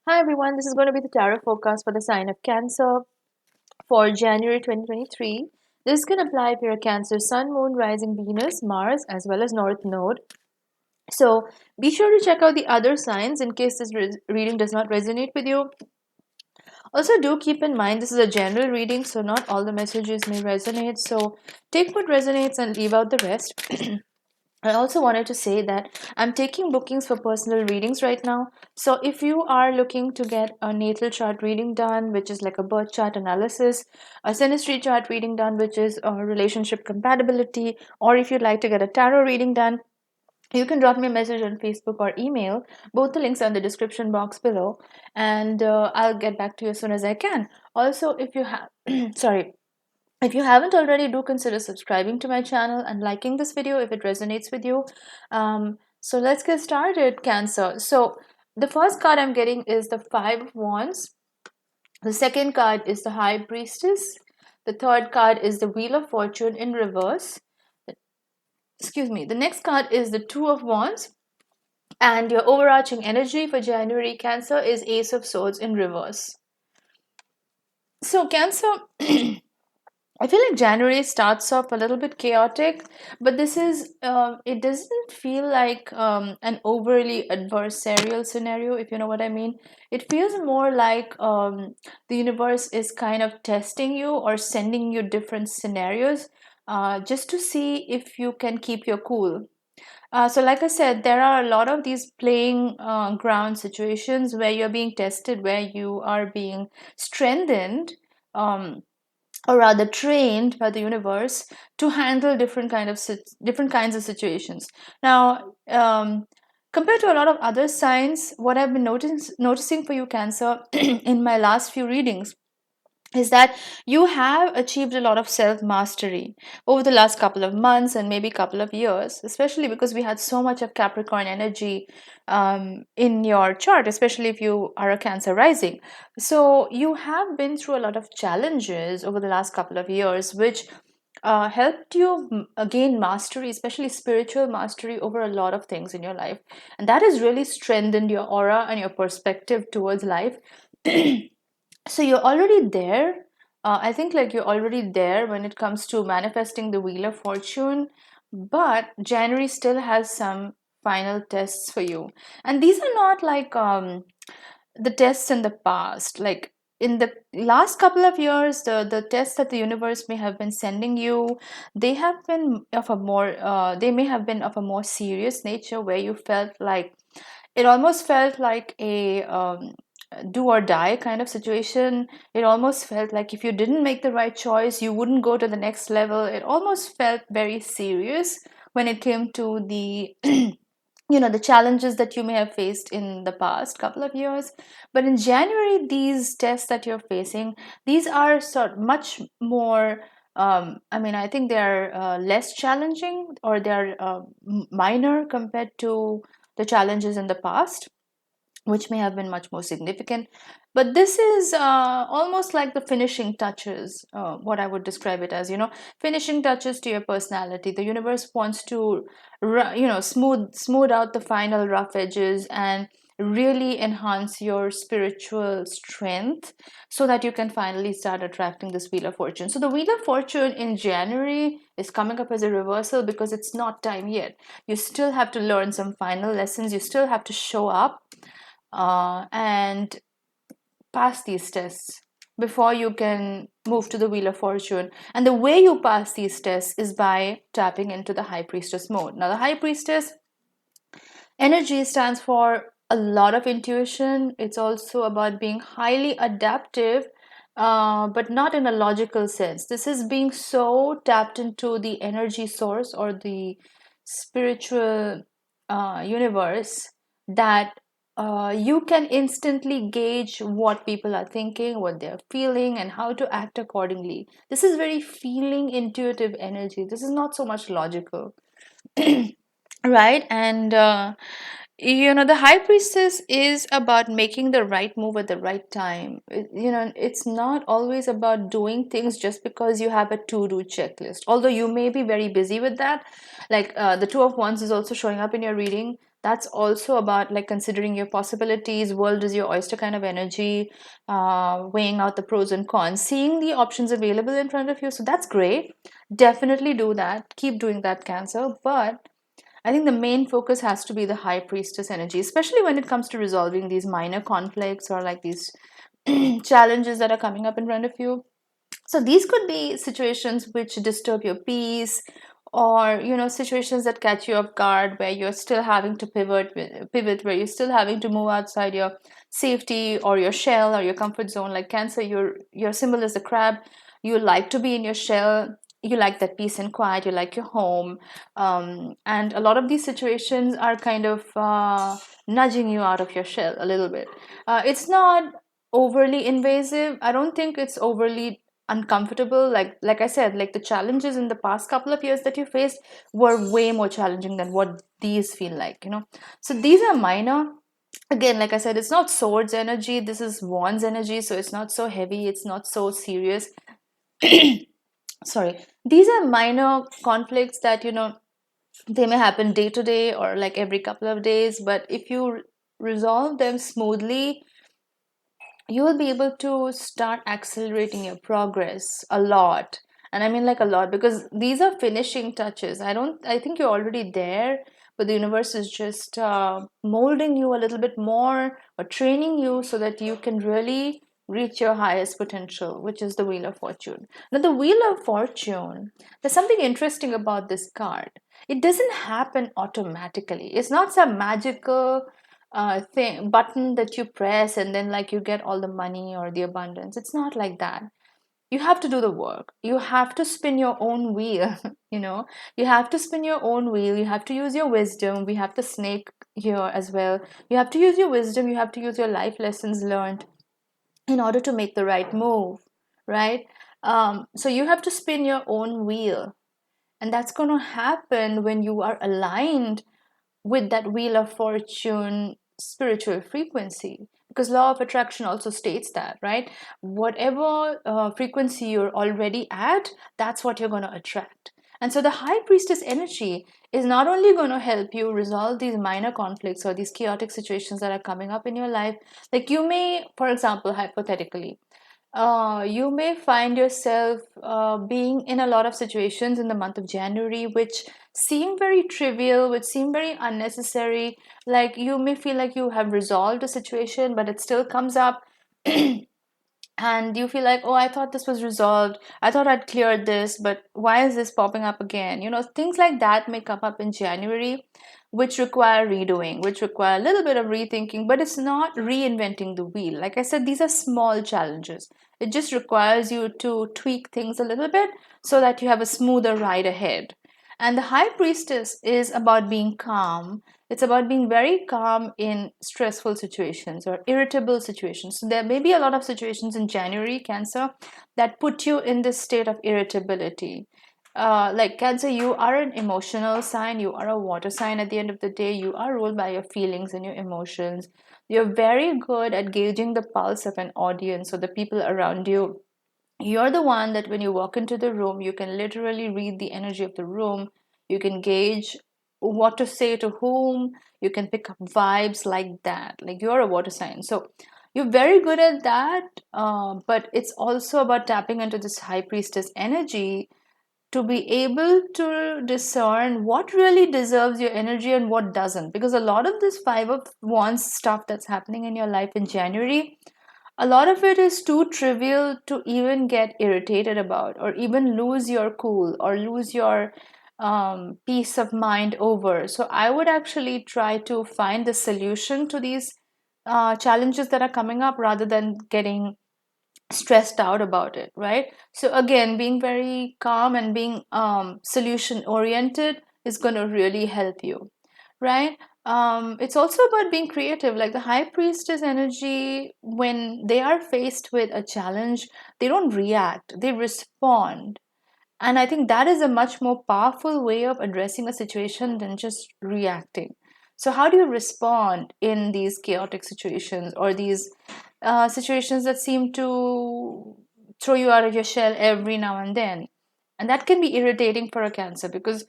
Hi everyone, this is going to be the tarot forecast for the sign of Cancer for January 2023. This can apply if you're a Cancer Sun, Moon, Rising, Venus, Mars, as well as North Node. So be sure to check out the other signs in case this reading does not resonate with you. Also, do keep in mind this is a general reading, so not all the messages may resonate. So take what resonates and leave out the rest. I also wanted to say that I'm taking bookings for personal readings right now. So if you are looking to get a natal chart reading done, which is like a birth chart analysis, a synastry chart reading done, which is a relationship compatibility, or if you'd like to get a tarot reading done, you can drop me a message on Facebook or email. Both the links are in the description box below, and I'll get back to you as soon as I can. Also, if you have, sorry, if you haven't already, do consider subscribing to my channel and liking this video if it resonates with you. So let's get started, Cancer. So the first card I'm getting is the Five of Wands. The second card is the High Priestess. The third card is the Wheel of Fortune in reverse. Excuse me. The next card is the Two of Wands. And your overarching energy for January, Cancer, is Ace of Swords in reverse. So, Cancer, I feel like January starts off a little bit chaotic, but this is, it doesn't feel like an overly adversarial scenario, if you know what I mean. It feels more like the universe is kind of testing you or sending you different scenarios just to see if you can keep your cool. So, like I said, there are a lot of these playing ground situations where you're being tested, where you are being strengthened. Or rather trained by the universe to handle different kinds of situations. Now, compared to a lot of other signs, what I've been noticing for you, Cancer, in my last few readings is that you have achieved a lot of self mastery over the last couple of months and maybe couple of years, especially because we had so much of Capricorn energy in your chart, especially if you are a Cancer rising. So you have been through a lot of challenges over the last couple of years, which helped you gain mastery, especially spiritual mastery over a lot of things in your life. And that has really strengthened your aura and your perspective towards life. So you're already there. I think like you're already there when it comes to manifesting the Wheel of Fortune, but January still has some final tests for you. And these are not like the tests in the past. Like in the last couple of years, the tests that the universe may have been sending you, they have been of a more they may have been of a more serious nature, where you felt like it almost felt like a do or die kind of situation. It almost felt like if you didn't make the right choice, you wouldn't go to the next level. It almost felt very serious when it came to the the challenges that you may have faced in the past couple of years. But in January, these tests that you're facing, these are much more I think they're less challenging, or they're minor compared to the challenges in the past, which may have been much more significant. But this is almost like the finishing touches, what I would describe it as, finishing touches to your personality. The universe wants to, smooth out the final rough edges and really enhance your spiritual strength so that you can finally start attracting this Wheel of Fortune. So the Wheel of Fortune in January is coming up as a reversal because it's not time yet. You still have to learn some final lessons. You still have to show up and pass these tests before you can move to the Wheel of Fortune. And the way you pass these tests is by tapping into the High Priestess mode. Now, the High Priestess energy stands for a lot of intuition. It's also about being highly adaptive, but not in a logical sense. This is being so tapped into the energy source or the spiritual universe that you can instantly gauge what people are thinking, what they're feeling, and how to act accordingly. This is very feeling, intuitive energy. This is not so much logical. Right? And the High Priestess is about making the right move at the right time. It's not always about doing things just because you have a to-do checklist, although you may be very busy with that. Like the Two of Wands is also showing up in your reading. That's also about like considering your possibilities. World is your oyster kind of energy, weighing out the pros and cons, seeing the options available in front of you. So that's great. Definitely do that. Keep doing that, Cancer. But I think the main focus has to be the high priestess energy, especially when it comes to resolving these minor conflicts or like these challenges that are coming up in front of you. So these could be situations which disturb your peace, or situations that catch you off guard, where you're still having to pivot, where you're still having to move outside your safety or your shell or your comfort zone. Like Cancer, your symbol is the crab. You like to be in your shell. You like that peace and quiet. You like your home, and a lot of these situations are kind of nudging you out of your shell a little bit. It's not overly invasive. I don't think it's overly uncomfortable. Like I said, like the challenges in the past couple of years that you faced were way more challenging than what these feel like. So these are minor. Again, like I said, it's not swords energy, this is wands energy, so it's not so heavy, it's not so serious. Sorry, these are minor conflicts that they may happen day to day or like every couple of days, but if you resolve them smoothly, you will be able to start accelerating your progress a lot. And I mean like a lot, because these are finishing touches. I think you're already there, but the universe is just molding you a little bit more or training you so that you can really reach your highest potential, which is the Wheel of Fortune. Now the Wheel of Fortune, there's something interesting about this card. It doesn't happen automatically. It's not some magical thing button that you press and then like you get all the money or the abundance. It's not like that. You have to do the work. You have to spin your own wheel. You have to spin your own wheel. You have to use your wisdom. We have the snake here as well. You have to use your wisdom. You have to use your life lessons learned in order to make the right move, right? So you have to spin your own wheel, and that's going to happen when you are aligned with that Wheel of Fortune spiritual frequency, because law of attraction also states that, right? Whatever frequency you're already at, that's what you're going to attract. And so the high priestess energy is not only going to help you resolve these minor conflicts or these chaotic situations that are coming up in your life. Like you may, for example, hypothetically, you may find yourself being in a lot of situations in the month of January which seem very trivial, which seem very unnecessary. Like you may feel like you have resolved a situation, but it still comes up. And you feel like, oh, I thought this was resolved. I thought I'd cleared this, but why is this popping up again? Things like that may come up in January, which require redoing, which require a little bit of rethinking, but it's not reinventing the wheel. Like I said, these are small challenges. It just requires you to tweak things a little bit so that you have a smoother ride ahead. And the high priestess is about being calm. It's about being very calm in stressful situations or irritable situations. So there may be a lot of situations in January, Cancer, that put you in this state of irritability. Like Cancer, you are an emotional sign, you are a water sign. At the end of the day, you are ruled by your feelings and your emotions. You're very good at gauging the pulse of an audience or the people around you. You're the one that when you walk into the room, you can literally read the energy of the room. You can gauge what to say to whom. You can pick up vibes like that. Like you're a water sign. So you're very good at that. But it's also about tapping into this high priestess energy to be able to discern what really deserves your energy and what doesn't. Because a lot of this Five of Wands stuff that's happening in your life in January, a lot of it is too trivial to even get irritated about, or even lose your cool, or lose your peace of mind over. So I would actually try to find the solution to these challenges that are coming up rather than getting stressed out about it, right? So again, being very calm and being solution oriented is going to really help you, right? It's also about being creative. Like the high priestess energy, when they are faced with a challenge, they don't react, they respond. And I think that is a much more powerful way of addressing a situation than just reacting. So how do you respond in these chaotic situations, or these situations that seem to throw you out of your shell every now and then? And that can be irritating for a Cancer, because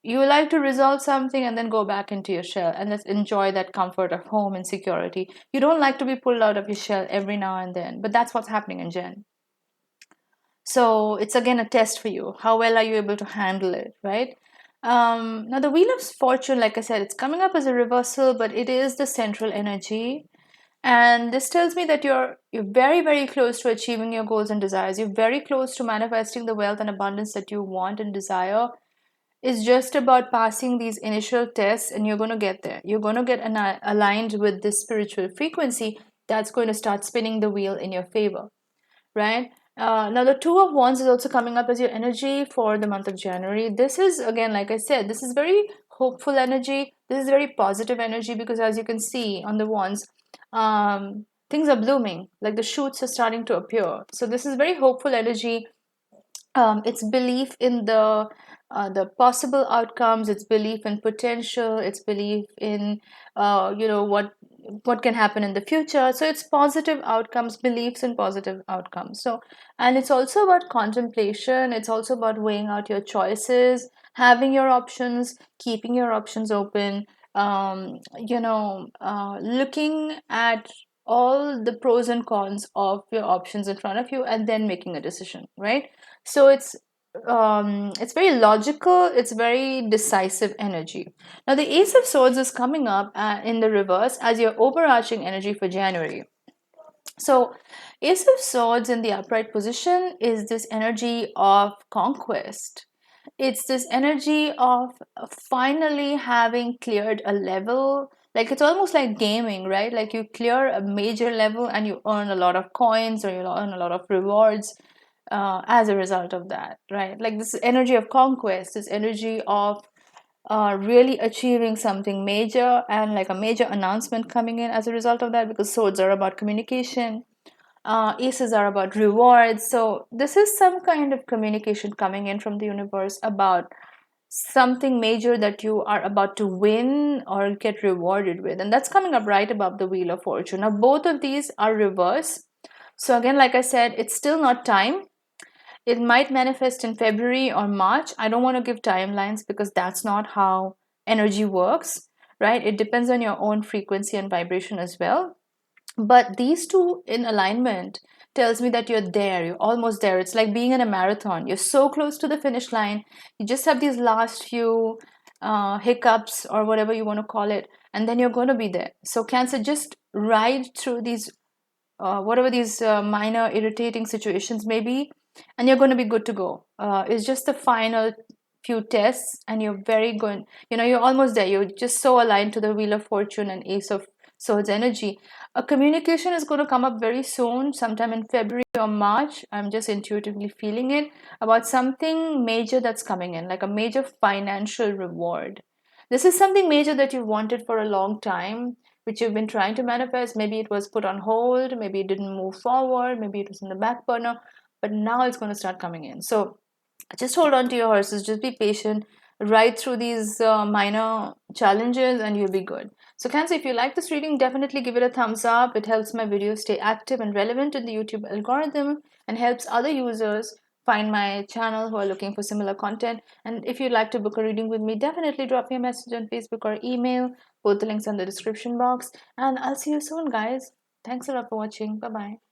you like to resolve something and then go back into your shell and just enjoy that comfort of home and security. You don't like to be pulled out of your shell every now and then, but that's what's happening in Jen. So it's again a test for you. How well are you able to handle it, right? Now the Wheel of Fortune, like I said, it's coming up as a reversal, but it is the central energy. And this tells me that you're very, very close to achieving your goals and desires. You're very close to manifesting the wealth and abundance that you want and desire. It's just about passing these initial tests, and you're going to get there. You're going to get aligned with this spiritual frequency that's going to start spinning the wheel in your favor, right? Now, the Two of Wands is also coming up as your energy for the month of January. This is, again, like I said, this is very hopeful energy. This is very positive energy because, as you can see on the Wands, things are blooming, like the shoots are starting to appear. So, this is very hopeful energy. It's belief in the possible outcomes. It's belief in potential. It's belief in what can happen in the future. So it's positive outcomes, beliefs in positive outcomes. So, and it's also about contemplation. It's also about weighing out your choices, having your options, keeping your options open. Looking at all the pros and cons of your options in front of you and then making a decision, right? So it's very logical, it's very decisive energy. Now the Ace of Swords is coming up in the reverse as your overarching energy for January. So Ace of Swords in the upright position is this energy of conquest. It's this energy of finally having cleared a level. Like it's almost like gaming, right? Like you clear a major level and you earn a lot of coins or you earn a lot of rewards as a result of that, right? Like this energy of conquest, this energy of really achieving something major and like a major announcement coming in as a result of that, because swords are about communication, aces are about rewards. So this is some kind of communication coming in from the universe about something major that you are about to win or get rewarded with, and that's coming up right above the Wheel of Fortune. Now both of these are reverse, so again, like I said, it's still not time. It might manifest in February or March. I don't want to give timelines because that's not how energy works, right? It depends on your own frequency and vibration as well. But these two in alignment tells me that you're there, you're almost there. It's like being in a marathon. You're so close to the finish line. You just have these last few hiccups or whatever you want to call it, and then you're going to be there. So, Cancer, just ride through these whatever these minor irritating situations may be, and you're going to be good to go. It's just the final few tests, and you're very good. You're almost there. You're just so aligned to the Wheel of Fortune and Ace of Swords energy. A communication is going to come up very soon, sometime in February or March. I'm just intuitively feeling it about something major that's coming in, like a major financial reward. This is something major that you've wanted for a long time, which you've been trying to manifest. Maybe it was put on hold, maybe it didn't move forward, maybe it was in the back burner, but now it's going to start coming in. So just hold on to your horses, just be patient, ride through these minor challenges, and you'll be good. So, Cancer, if you like this reading, definitely give it a thumbs up. It helps my videos stay active and relevant in the YouTube algorithm and helps other users find my channel who are looking for similar content. And if you'd like to book a reading with me, definitely drop me a message on Facebook or email. Both the links in the description box. And I'll see you soon, guys. Thanks a lot for watching. Bye bye.